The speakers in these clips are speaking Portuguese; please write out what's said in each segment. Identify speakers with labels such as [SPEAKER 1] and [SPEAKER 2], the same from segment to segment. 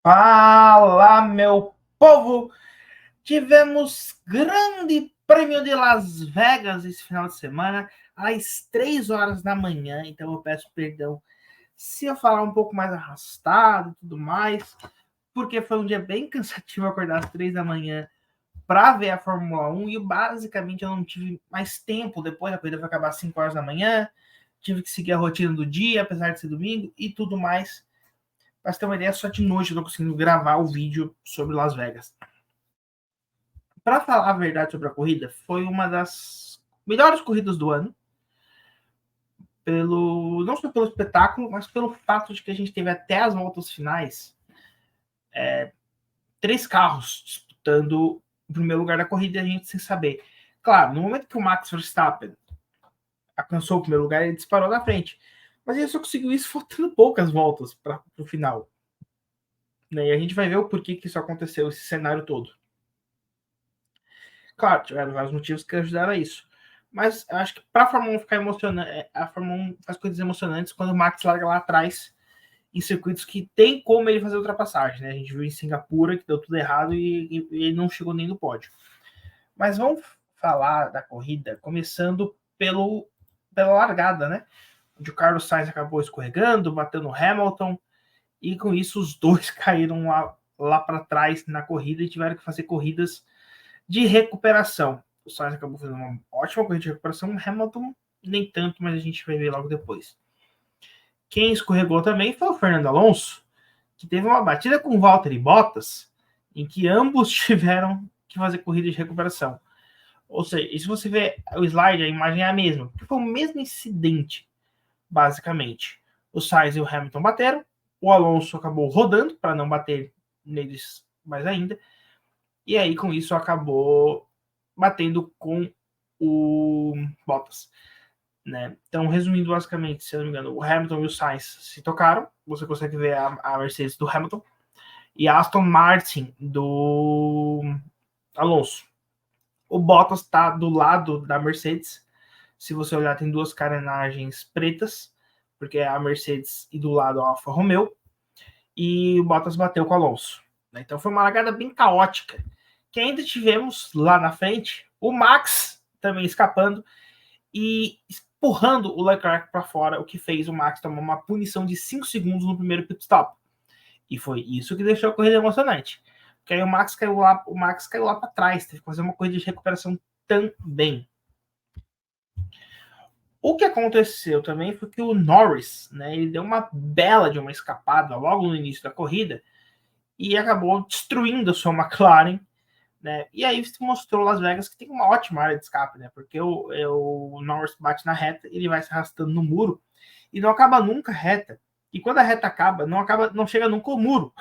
[SPEAKER 1] Fala, meu povo! Tivemos Grande Prêmio de Las Vegas esse final de semana, às 3 horas da manhã. Então eu peço perdão se eu falar um pouco mais arrastado e tudo mais, porque foi um dia bem cansativo acordar às 3 da manhã para ver a Fórmula 1 e basicamente eu não tive mais tempo. Depois a corrida vai acabar às 5 horas da manhã, tive que seguir a rotina do dia, apesar de ser domingo e tudo mais. Pra você ter uma ideia, só de noite eu tô conseguindo gravar o vídeo sobre Las Vegas. Para falar a verdade sobre a corrida, foi uma das melhores corridas do ano. Não só pelo espetáculo, mas pelo fato de que a gente teve até as voltas finais 3 carros disputando o primeiro lugar da corrida e a gente sem saber. Claro, no momento que o Max Verstappen alcançou o primeiro lugar, ele disparou na frente. Mas ele só conseguiu isso faltando poucas voltas para o final. Né? E a gente vai ver o porquê que isso aconteceu, esse cenário todo. Claro, tiveram vários motivos que ajudaram a isso. Mas eu acho que para a Fórmula 1 ficar emocionante, a Fórmula 1 faz coisas emocionantes quando o Max larga lá atrás em circuitos que tem como ele fazer ultrapassagem. Né? A gente viu em Singapura que deu tudo errado e ele não chegou nem no pódio. Mas vamos falar da corrida, começando pela largada, né? Onde o Carlos Sainz acabou escorregando, batendo no Hamilton, e com isso os dois caíram lá para trás na corrida e tiveram que fazer corridas de recuperação. O Sainz acabou fazendo uma ótima corrida de recuperação, o Hamilton nem tanto, mas a gente vai ver logo depois. Quem escorregou também foi o Fernando Alonso, que teve uma batida com o Valtteri Bottas, em que ambos tiveram que fazer corrida de recuperação. Ou seja, e se você ver o slide, a imagem é a mesma, porque foi o mesmo incidente, basicamente. O Sainz e o Hamilton bateram, o Alonso acabou rodando para não bater neles mais ainda, e aí com isso acabou batendo com o Bottas. Né? Então, resumindo basicamente, se eu não me engano, o Hamilton e o Sainz se tocaram, você consegue ver a Mercedes do Hamilton, e a Aston Martin do Alonso. O Bottas está do lado da Mercedes. Se você olhar, tem duas carenagens pretas, porque é a Mercedes e do lado a Alfa Romeo. E o Bottas bateu com o Alonso. Então foi uma largada bem caótica. Que ainda tivemos lá na frente o Max também escapando e empurrando o Leclerc para fora, o que fez o Max tomar uma punição de 5 segundos no primeiro pit stop. E foi isso que deixou a corrida emocionante. Porque aí o Max caiu lá para trás, teve que fazer uma corrida de recuperação também. O que aconteceu também foi que o Norris, né, ele deu uma bela de uma escapada logo no início da corrida e acabou destruindo a sua McLaren, né? E aí se mostrou Las Vegas que tem uma ótima área de escape, né? Porque o Norris bate na reta, ele vai se arrastando no muro e não acaba nunca a reta. E quando a reta acaba, não chega nunca o muro,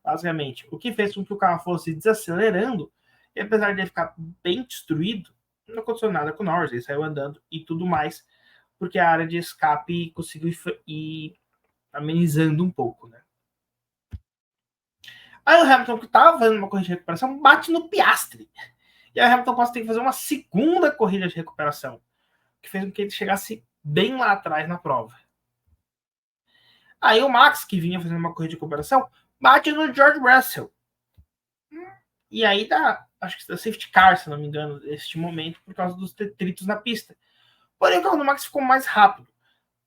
[SPEAKER 1] basicamente. O que fez com que o carro fosse desacelerando, e apesar de ele ficar bem destruído, não aconteceu nada com o Norris, ele saiu andando e tudo mais, porque a área de escape conseguiu ir amenizando um pouco, né? Aí o Hamilton, que estava fazendo uma corrida de recuperação, bate no Piastri. E aí o Hamilton passa a ter que fazer uma segunda corrida de recuperação, que fez com que ele chegasse bem lá atrás na prova. Aí o Max, que vinha fazendo uma corrida de recuperação, bate no George Russell. E aí dá, acho que da safety car, se não me engano, neste momento, por causa dos detritos na pista. Porém, o carro do Max ficou mais rápido.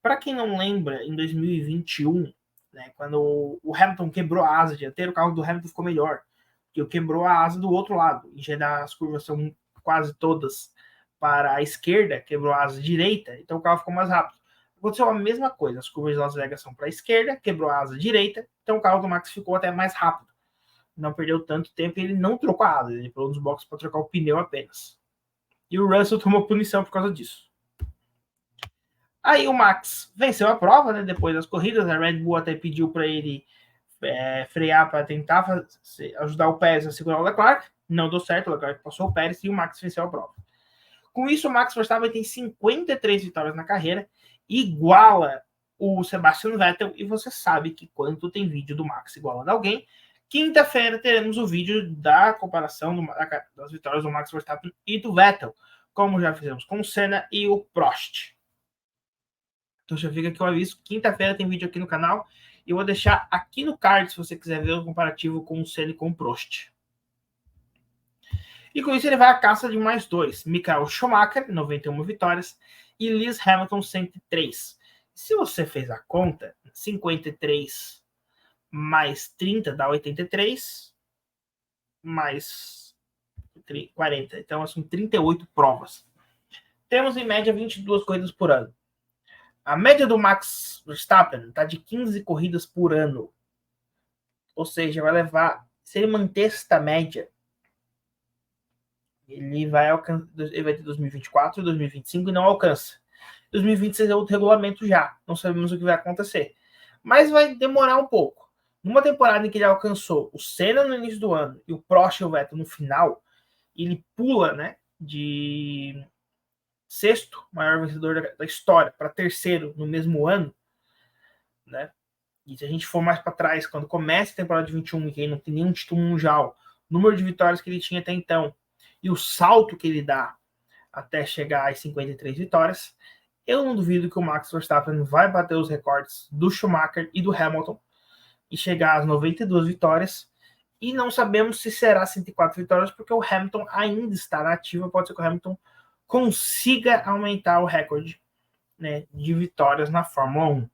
[SPEAKER 1] Para quem não lembra, em 2021, né, quando o Hamilton quebrou a asa dianteira, o carro do Hamilton ficou melhor, porque quebrou a asa do outro lado. Em geral, as curvas são quase todas para a esquerda, quebrou a asa direita, então o carro ficou mais rápido. Aconteceu a mesma coisa, as curvas de Las Vegas são para a esquerda, quebrou a asa direita, então o carro do Max ficou até mais rápido. Não perdeu tanto tempo e ele não trocou a asa, ele pulou nos boxes para trocar o pneu apenas. E o Russell tomou punição por causa disso. Aí o Max venceu a prova, né? Depois das corridas, a Red Bull até pediu para ele frear para tentar ajudar o Pérez a segurar o Leclerc. Não deu certo, o Leclerc passou o Pérez e o Max venceu a prova. Com isso, o Max Verstappen tem 53 vitórias na carreira, iguala o Sebastian Vettel, e você sabe que quando tem vídeo do Max igualando alguém, quinta-feira teremos o vídeo da comparação das vitórias do Max Verstappen e do Vettel, como já fizemos com o Senna e o Prost. Então já fica aqui o aviso, quinta-feira tem vídeo aqui no canal E eu vou deixar aqui no card se você quiser ver o comparativo com o Senna e com o Prost. E com isso ele vai à caça de mais 2. Michael Schumacher, 91 vitórias, e Lewis Hamilton, 103. Se você fez a conta, 53 mais 30 dá 83, mais 40. Então são 38 provas. Temos em média 22 corridas por ano. A média do Max Verstappen está de 15 corridas por ano. Ou seja, vai levar, se ele manter esta média, ele vai ter 2024 e 2025 e não alcança. 2026 é outro regulamento já. Não sabemos o que vai acontecer. Mas vai demorar um pouco. Numa temporada em que ele alcançou o Senna no início do ano e o Prost e o Vettel no final, ele pula, né, de sexto maior vencedor da história para terceiro no mesmo ano, né? E se a gente for mais para trás, quando começa a temporada de 21 e que ele não tem nenhum título mundial, o número de vitórias que ele tinha até então e o salto que ele dá até chegar às 53 vitórias, eu não duvido que o Max Verstappen vai bater os recordes do Schumacher e do Hamilton e chegar às 92 vitórias. E não sabemos se será 104 vitórias, porque o Hamilton ainda está na ativa. Pode ser que o Hamilton consiga aumentar o recorde, né, de vitórias na Fórmula 1.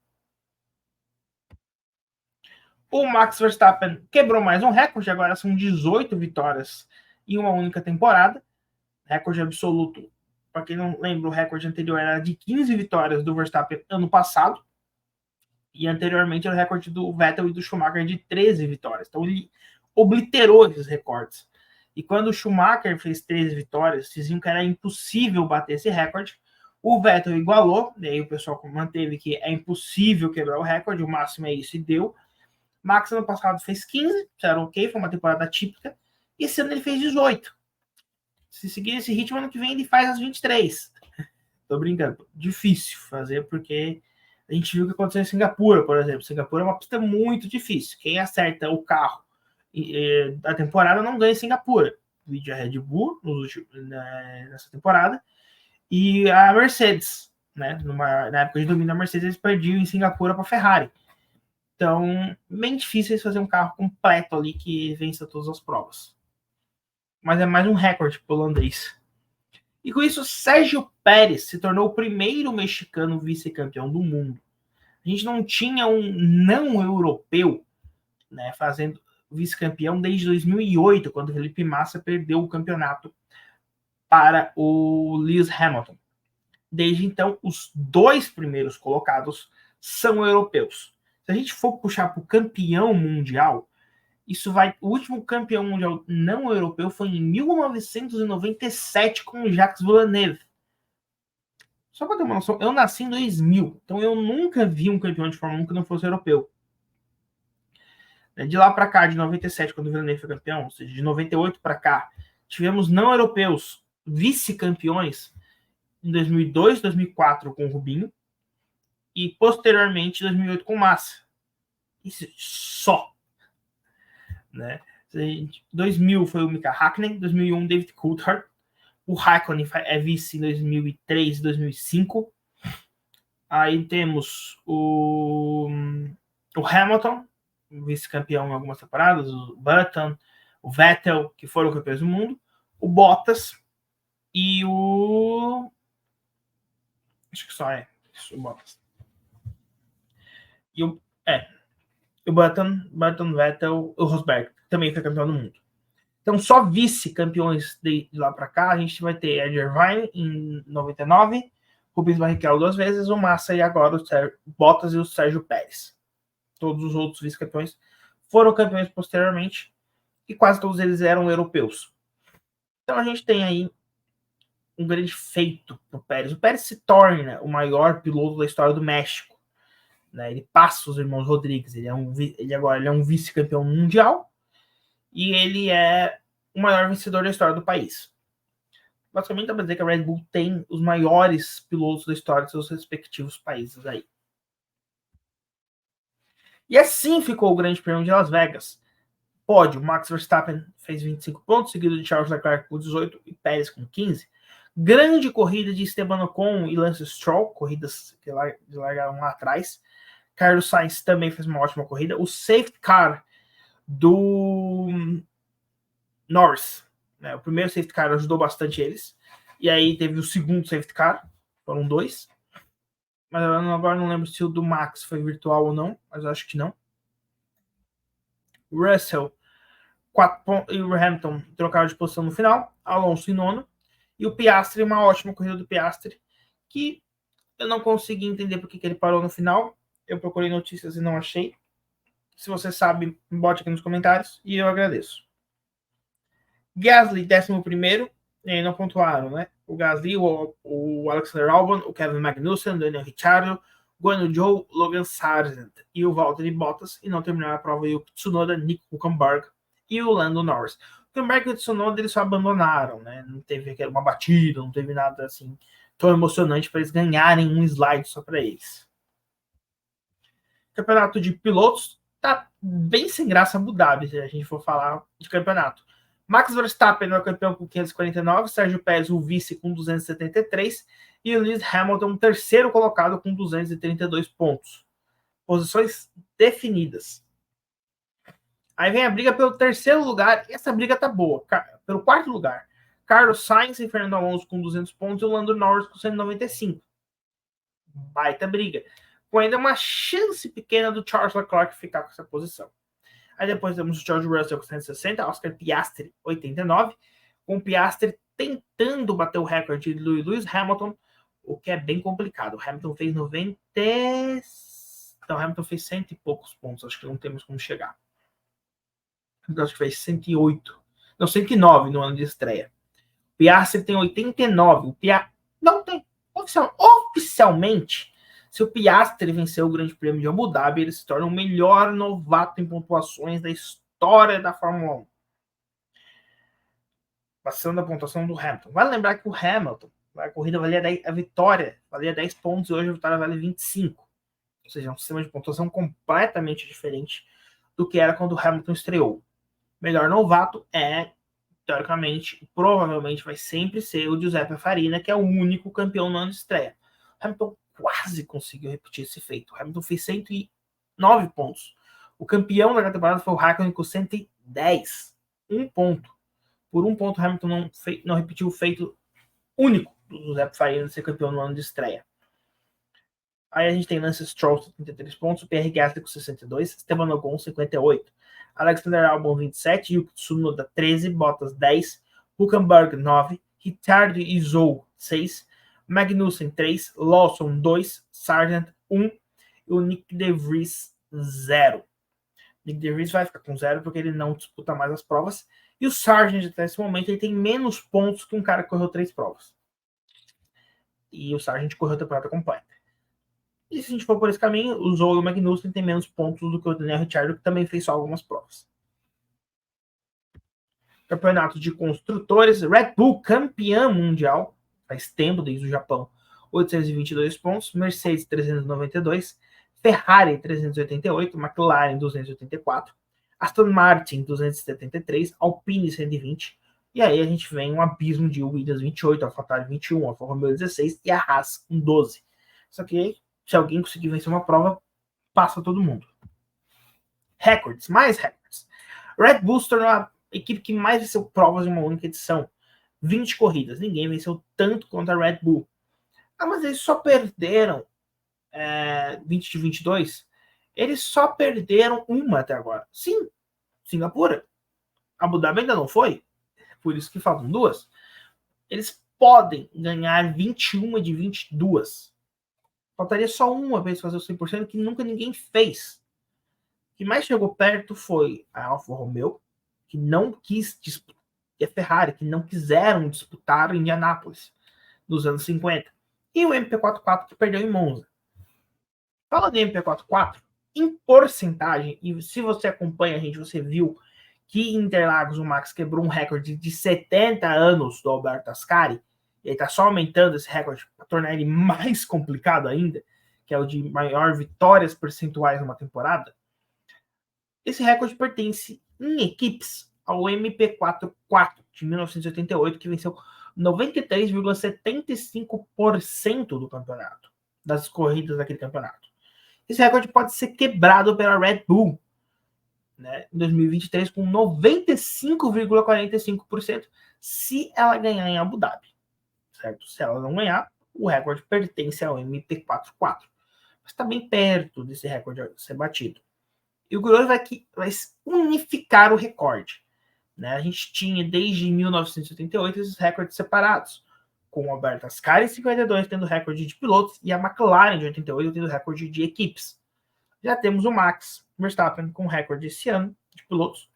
[SPEAKER 1] O Max Verstappen quebrou mais um recorde, agora são 18 vitórias em uma única temporada. Recorde absoluto, para quem não lembra, o recorde anterior era de 15 vitórias do Verstappen ano passado. E anteriormente era o recorde do Vettel e do Schumacher de 13 vitórias. Então ele obliterou esses recordes. E quando o Schumacher fez 13 vitórias, diziam que era impossível bater esse recorde. O Vettel igualou, e aí o pessoal manteve que é impossível quebrar o recorde, o máximo é isso e deu. Max ano passado fez 15, era ok, foi uma temporada típica. E esse ano ele fez 18. Se seguir esse ritmo, ano que vem ele faz as 23. Tô brincando. Difícil fazer, porque a gente viu o que aconteceu em Singapura, por exemplo. Singapura é uma pista muito difícil. Quem acerta o carro da temporada não ganha em Singapura. Vídeo a Red Bull nessa temporada e a Mercedes, né? Na época de domínio da Mercedes, eles perdiam em Singapura para a Ferrari. Então, bem difícil fazer um carro completo ali que vença todas as provas. Mas é mais um recorde holandês. E com isso, Sérgio Pérez se tornou o primeiro mexicano vice-campeão do mundo. A gente não tinha um não europeu, né, fazendo vice-campeão desde 2008, quando Felipe Massa perdeu o campeonato para o Lewis Hamilton. Desde então, os 2 primeiros colocados são europeus. Se a gente for puxar para o campeão mundial, isso vai. O último campeão mundial não europeu foi em 1997 com o Jacques Villeneuve. Só para ter uma noção, eu nasci em 2000, então eu nunca vi um campeão de Fórmula 1 que não fosse europeu. De lá para cá, de 97, quando o Villeneuve foi campeão, ou seja, de 98 para cá, tivemos não europeus vice-campeões em 2002, 2004 com o Rubinho e posteriormente 2008 com o Massa. Isso só. Né? 2000 foi o Mika Hakkinen, 2001 David Coulthard, o Raikkonen é vice em 2003 e 2005. Aí temos o Hamilton, vice-campeão em algumas temporadas, o Button, o Vettel, que foram campeões do mundo, o Bottas e o... acho que só é isso, o Bottas. E o Button, Vettel, o Rosberg, que também foi campeão do mundo. Então, só vice-campeões de lá para cá, a gente vai ter Ed Irvine em 99, Rubens Barrichello 2 vezes, o Massa e agora o Bottas e o Sérgio Pérez. Todos os outros vice-campeões foram campeões posteriormente e quase todos eles eram europeus. Então a gente tem aí um grande feito para o Pérez. O Pérez se torna o maior piloto da história do México. Né? Ele passa os irmãos Rodrigues. Ele agora é um vice-campeão mundial e ele é o maior vencedor da história do país. Basicamente dá para dizer que a Red Bull tem os maiores pilotos da história de seus respectivos países aí. E assim ficou o Grande Prêmio de Las Vegas. Pódio, Max Verstappen fez 25 pontos, seguido de Charles Leclerc com 18 e Pérez com 15. Grande corrida de Esteban Ocon e Lance Stroll, corridas que largaram lá atrás. Carlos Sainz também fez uma ótima corrida. O safety car do Norris, né? O primeiro safety car ajudou bastante eles. E aí teve o segundo safety car, foram 2. Mas agora não lembro se o do Max foi virtual ou não, mas eu acho que não. Russell 4 e o Hamilton trocaram de posição no final. Alonso em nono. E o Piastri, uma ótima corrida do Piastri, que eu não consegui entender porque que ele parou no final. Eu procurei notícias e não achei. Se você sabe, bote aqui nos comentários e eu agradeço. Gasly, 11º, não pontuaram, né? O Gasly, o Alexander Albon, o Kevin Magnussen, o Daniel Ricciardo, Guanyu Zhou, Logan Sargent e o Valtteri Bottas, e não terminaram a prova o Tsunoda, Nico Hülkenberg e o Lando Norris. O Hülkenberg e o Tsunoda eles só abandonaram, né? Não teve uma batida, não teve nada assim tão emocionante para eles ganharem um slide só para eles. Campeonato de pilotos tá bem sem graça Abu Dhabi, se a gente for falar de campeonato. Max Verstappen é o campeão com 549, Sérgio Pérez o vice com 273 e o Lewis Hamilton terceiro colocado com 232 pontos. Posições definidas. Aí vem a briga pelo terceiro lugar, e essa briga tá boa. Pelo quarto lugar, Carlos Sainz e Fernando Alonso com 200 pontos e o Lando Norris com 195. Baita briga. Com ainda uma chance pequena do Charles Leclerc ficar com essa posição. Aí depois temos o George Russell com 160, Oscar Piastri 89, com o Piastri tentando bater o recorde de Lewis Hamilton, o que é bem complicado. O Hamilton fez 90... Então, o Hamilton fez 100 e poucos pontos, acho que não temos como chegar. Acho que fez 108. Não, 109 no ano de estreia. O Piastri tem 89. O não tem. Oficialmente, se o Piastri vencer o Grande Prêmio de Abu Dhabi, ele se torna o melhor novato em pontuações da história da Fórmula 1. Passando a pontuação do Hamilton. Vale lembrar que o Hamilton, a corrida valia 10, a vitória valia 10 pontos e hoje a vitória vale 25. Ou seja, é um sistema de pontuação completamente diferente do que era quando o Hamilton estreou. Melhor novato é, teoricamente, provavelmente vai sempre ser o Giuseppe Farina, que é o único campeão no ano de estreia. O Hamilton quase conseguiu repetir esse feito. O Hamilton fez 109 pontos. O campeão da temporada foi o Raikkonen com 110. Um ponto. Por um ponto, o Hamilton não repetiu o feito único do Giuseppe Farina de ser campeão no ano de estreia. Aí a gente tem Lance Stroll com 33 pontos, o Pierre Gasly com 62, Esteban Ocon 58, Alexander Albon 27, Yuki Tsunoda 13, Bottas 10, Hülkenberg 9, Ricciardo e Zhou 6, Magnussen 3, Lawson 2, Sargent 1 e o Nick De Vries 0. Nick De Vries vai ficar com 0 porque ele não disputa mais as provas. E o Sargent, até esse momento, ele tem menos pontos que um cara que correu 3 provas. E o Sargent correu a temporada completa. E se a gente for por esse caminho, o Zhou e o Magnussen têm menos pontos do que o Daniel Ricciardo, que também fez só algumas provas. Campeonato de construtores, Red Bull campeão mundial, faz tempo desde o Japão, 822 pontos, Mercedes 392, Ferrari 388, McLaren 284, Aston Martin 273, Alpine 120, e aí a gente vem um abismo de Williams 28, AlphaTauri 21, Alfa Romeo 16 e a Haas com 12. Só que se alguém conseguir vencer uma prova, passa todo mundo. Recordes, mais recordes. Red Bull se tornou a equipe que mais venceu provas em uma única edição. 20 corridas. Ninguém venceu tanto quanto a Red Bull. Ah, mas eles só perderam 20 de 22. Eles só perderam uma até agora. Sim, Singapura. Abu Dhabi ainda não foi. Por isso que faltam 2. Eles podem ganhar 21 de 22. Faltaria só uma vez fazer o 100%, que nunca ninguém fez. O que mais chegou perto foi a Alfa Romeo, que não quis disputar, e a Ferrari, que não quiseram disputar em Indianápolis, nos anos 50. E o MP44, que perdeu em Monza. Falando em MP44, em porcentagem, e se você acompanha a gente, você viu que em Interlagos o Max quebrou um recorde de 70 anos do Alberto Ascari, e ele está só aumentando esse recorde para tornar ele mais complicado ainda, que é o de maior vitórias percentuais numa temporada. Esse recorde pertence em equipes ao MP44 de 1988, que venceu 93,75% do campeonato, das corridas daquele campeonato. esse recorde pode ser quebrado pela Red Bull, né, em 2023 com 95,45% se ela ganhar em Abu Dhabi, certo? Se ela não ganhar, o recorde pertence ao MP44, mas está bem perto desse recorde ser batido. E o curioso vai unificar o recorde, né? A gente tinha desde 1988 esses recordes separados, com o Alberto Ascari em 52 tendo recorde de pilotos e a McLaren de 88 tendo recorde de equipes. Já temos o Max Verstappen com recorde esse ano de pilotos.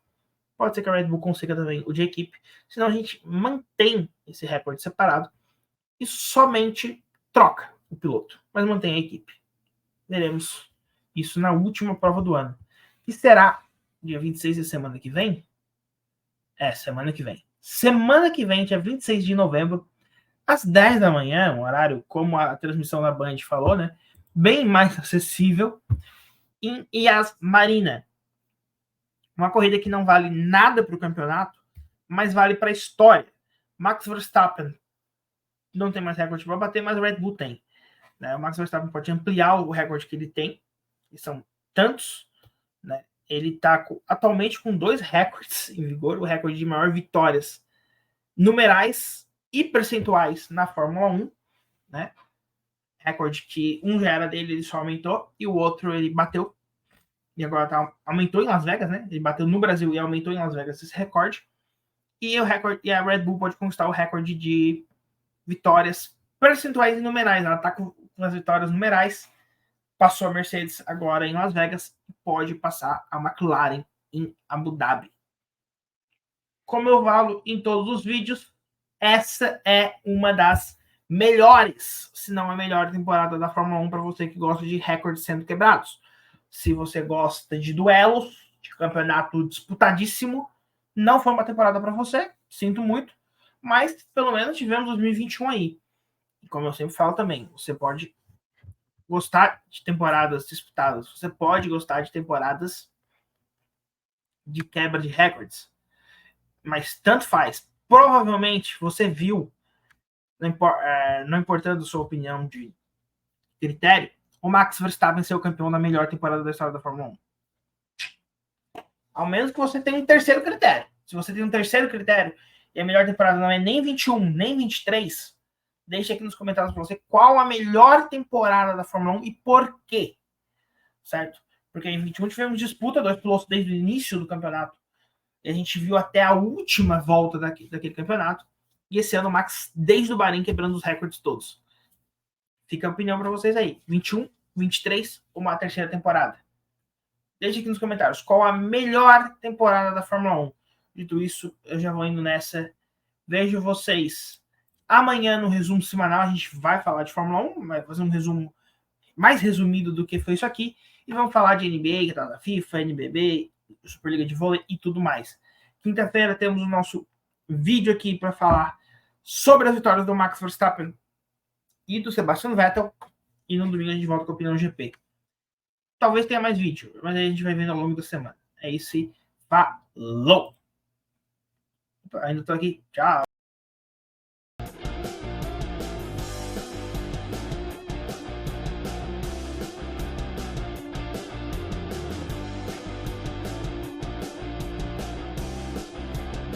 [SPEAKER 1] Pode ser que a Red Bull consiga também o de equipe, senão a gente mantém esse recorde separado e somente troca o piloto, mas mantém a equipe. Veremos isso na última prova do ano, que será dia 26 de semana que vem. Semana que vem. Semana que vem, dia 26 de novembro, às 10 da manhã, um horário, como a transmissão da Band falou, né? Bem mais acessível, em Yas Marina. Uma corrida que não vale nada para o campeonato, mas vale para a história. Max Verstappen não tem mais recorde para bater, mas o Red Bull tem. Né? O Max Verstappen pode ampliar o recorde que ele tem, e são tantos, né? Ele está atualmente com 2 recordes em vigor, o recorde de maior vitórias numerais e percentuais na Fórmula 1, né? Recorde que um já era dele, ele só aumentou, e o outro ele bateu, e agora aumentou em Las Vegas, né? Ele bateu no Brasil e aumentou em Las Vegas esse recorde. E a Red Bull pode conquistar o recorde de vitórias percentuais e numerais. Ela está com as vitórias numerais, passou a Mercedes agora em Las Vegas e pode passar a McLaren em Abu Dhabi. Como eu falo em todos os vídeos, essa é uma das melhores, se não a melhor temporada da Fórmula 1 para você que gosta de recordes sendo quebrados. Se você gosta de duelos, de campeonato disputadíssimo, não foi uma temporada para você, sinto muito, mas pelo menos tivemos 2021 aí. E como eu sempre falo também, você pode gostar de temporadas disputadas, você pode gostar de temporadas de quebra de recordes, mas tanto faz. Provavelmente você viu, não importando sua opinião de critério, o Max Verstappen ser o campeão da melhor temporada da história da Fórmula 1. Ao menos que você tenha um terceiro critério. Se você tem um terceiro critério e a melhor temporada não é nem 21, nem 23, deixe aqui nos comentários para você qual a melhor temporada da Fórmula 1 e por quê. Certo? Porque em 21 tivemos disputa, 2 pilotos desde o início do campeonato. E a gente viu até a última volta daquele campeonato. E esse ano o Max, desde o Bahrein, quebrando os recordes todos. Fica a opinião para vocês aí. 21, 23 ou uma terceira temporada? Deixe aqui nos comentários qual a melhor temporada da Fórmula 1. Dito isso, eu já vou indo nessa. Vejo vocês amanhã no resumo semanal. A gente vai falar de Fórmula 1, vai fazer um resumo mais resumido do que foi isso aqui. E vamos falar de NBA, da FIFA, NBB, Superliga de Vôlei e tudo mais. Quinta-feira temos o nosso vídeo aqui para falar sobre as vitórias do Max Verstappen e do Sebastian Vettel. E no domingo a gente volta com a Opinião GP. Talvez tenha mais vídeo, mas aí a gente vai vendo ao longo da semana. É isso e falou! Ainda tô aqui. Tchau!